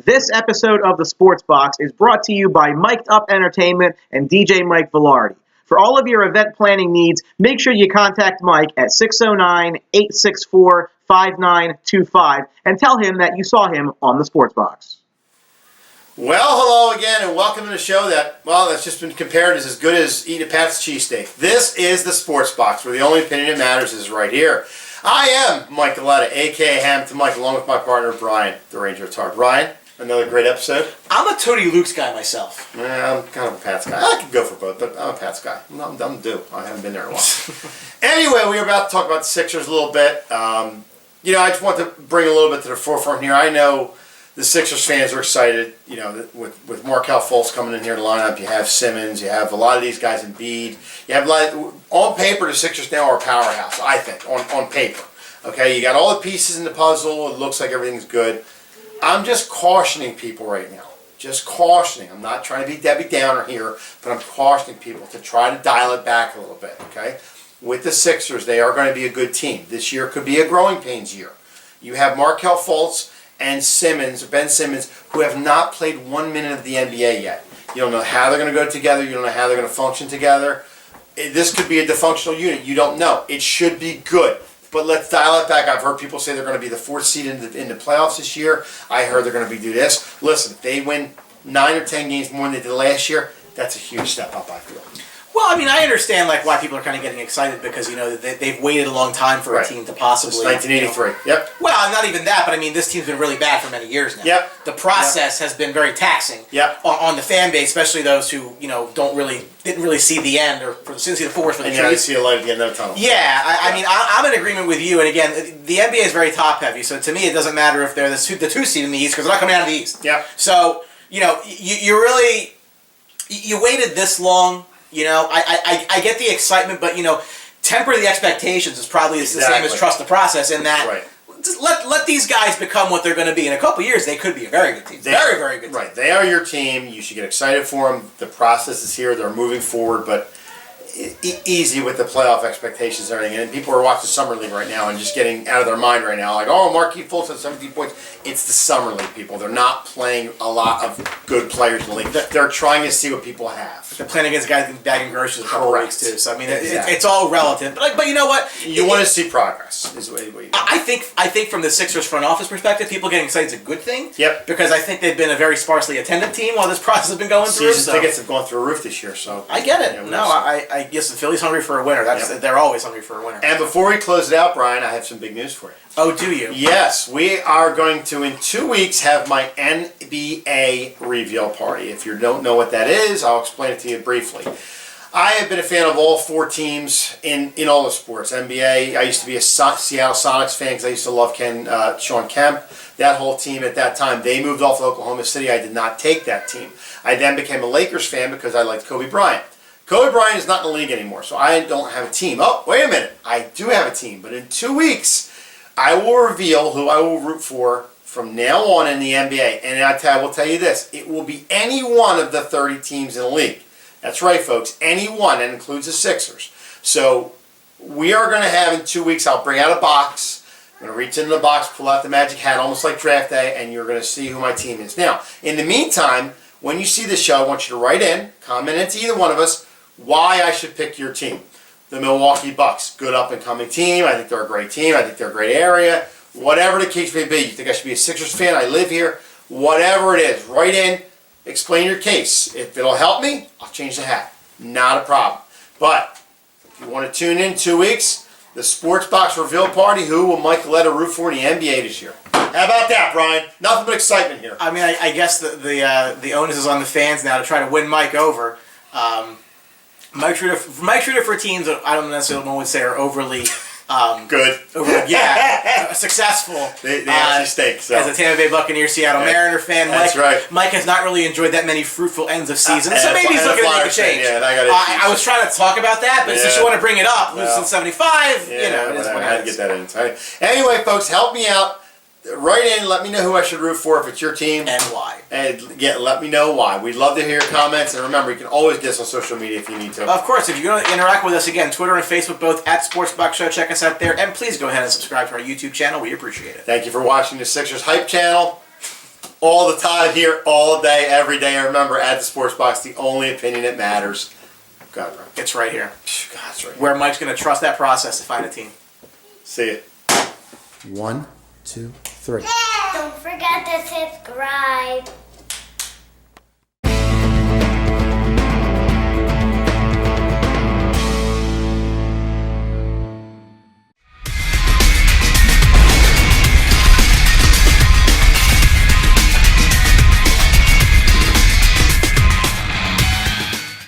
This episode of the Sports Box is brought to you by Mic'd Up Entertainment and DJ Mike Velardi. For all of your event planning needs, make sure you contact Mike at 609-864-5925 and tell him that you saw him on the Sports Box. Well, hello again, and welcome to the show that's just been compared as good as eating a Pat's cheesesteak. This is the Sports Box, where the only opinion that matters is right here. I am Mike Galetta, a.k.a. Hamilton Mike, along with my partner, Brian, the Ranger at Heart. Brian, another great episode. I'm a Tony Luke's guy myself. I'm kind of a Pat's guy. I could go for both, but I'm a Pat's guy. I'm due. I haven't been there in a while. Anyway, we're about to talk about the Sixers a little bit. I just want to bring a little bit to the forefront here. I know the Sixers fans are excited, with Markelle Fultz coming in here to line up. You have Simmons, you have a lot of these guys in Embiid. You have on paper, the Sixers now are a powerhouse, I think, on paper. Okay, you got all the pieces in the puzzle. It looks like everything's good. I'm just cautioning people right now. Just cautioning. I'm not trying to be Debbie Downer here, but I'm cautioning people to try to dial it back a little bit, okay? With the Sixers, they are going to be a good team. This year could be a growing pains year. You have Markelle Fultz and Ben Simmons, who have not played 1 minute of the NBA yet. You don't know how they're going to go together. You don't know how they're going to function together. This could be a dysfunctional unit. You don't know. It should be good. But let's dial it back. I've heard people say they're going to be the fourth seed in the playoffs this year. I heard they're going to do this. Listen, if they win 9 or 10 games more than they did last year, that's a huge step up, I feel. Well, I mean, I understand why people are kind of getting excited because they've waited a long time for a team to possibly. Since 1983. Yep. Well, not even that, but I mean, this team's been really bad for many years now. Yep. The process has been very taxing. Yep. On the fan base, especially those who didn't really see the end or see the forest for the trees. And see a light at the end of the tunnel. Yeah, I mean, I'm in agreement with you. And again, the NBA is very top heavy, so to me, it doesn't matter if they're the two seed in the East because they're not coming out of the East. Yep. So you waited this long. I get the excitement, but temper the expectations is probably the same as trust the process. In that, right. Just let these guys become what they're going to be. In a couple years, they could be a very good team. Very, very good team. Right, they are your team. You should get excited for them. The process is here. They're moving forward, but easy with the playoff expectations and everything. And people are watching Summer League right now and just getting out of their mind right now. Like, Markelle Fultz had 17 points. It's the Summer League, people. They're not playing a lot of good players in the league. They're trying to see what people have. They're playing against guys bagging groceries a couple weeks too. So I mean, exactly. it's all relative. But you know what? You want to see progress. Is what you I think from the Sixers front office perspective, people getting excited is a good thing. Yep. Because I think they've been a very sparsely attended team while this process has been going through. Season tickets have gone through a roof this year, so I get it. I guess the Phillies hungry for a winner. They're always hungry for a winner. And before we close it out, Brian, I have some big news for you. Oh, do you? Yes, we are going to, in 2 weeks, have my NBA reveal party. If you don't know what that is, I'll explain it to you briefly. I have been a fan of all 4 teams in all the sports. NBA, I used to be a Seattle Sonics fan because I used to love Sean Kemp. That whole team at that time, they moved off to Oklahoma City. I did not take that team. I then became a Lakers fan because I liked Kobe Bryant. Kobe Bryant is not in the league anymore, so I don't have a team. Oh, wait a minute. I do have a team, but in 2 weeks, I will reveal who I will root for from now on in the NBA. And I will tell you this. It will be any one of the 30 teams in the league. That's right, folks. Any one. That includes the Sixers. So we are going to have in 2 weeks, I'll bring out a box. I'm going to reach into the box, pull out the magic hat, almost like draft day, and you're going to see who my team is. Now, in the meantime, when you see the show, I want you to write in, comment into either one of us, why I should pick your team. The Milwaukee Bucks, good up-and-coming team. I think they're a great team. I think they're a great area. Whatever the case may be. You think I should be a Sixers fan? I live here. Whatever it is, write in, explain your case. If it'll help me, I'll change the hat. Not a problem. But if you want to tune in 2 weeks, the Sports Box reveal party, who will Mike Galetta root for in the NBA this year? How about that, Brian? Nothing but excitement here. I mean, I guess the onus is on the fans now to try to win Mike over. Mike's rooter for teams that I don't necessarily would say are overly good. Successful. They actually stink. So. As a Tampa Bay Buccaneers, Seattle Mariner fan, That's right. Mike has not really enjoyed that many fruitful ends of season, so maybe he's looking to make a change. I was trying to talk about that, but since you want to bring it up, losing 75, it is what I had to get that in. Anyway, folks, help me out. Write in, let me know who I should root for if it's your team. And why. And let me know why. We'd love to hear your comments. And remember, you can always get us on social media if you need to. Of course, if you're going to interact with us, again, Twitter and Facebook, both at Sportsbox Show. Check us out there. And please go ahead and subscribe to our YouTube channel. We appreciate it. Thank you for watching the Sixers Hype channel. all the time here, all day, every day. And remember, at the Sports Box, the only opinion that matters. God, bro. It's right here. God, it's right here. Where Mike's going to trust that process to find a team. See it. 1, 2, 3. Don't forget to subscribe.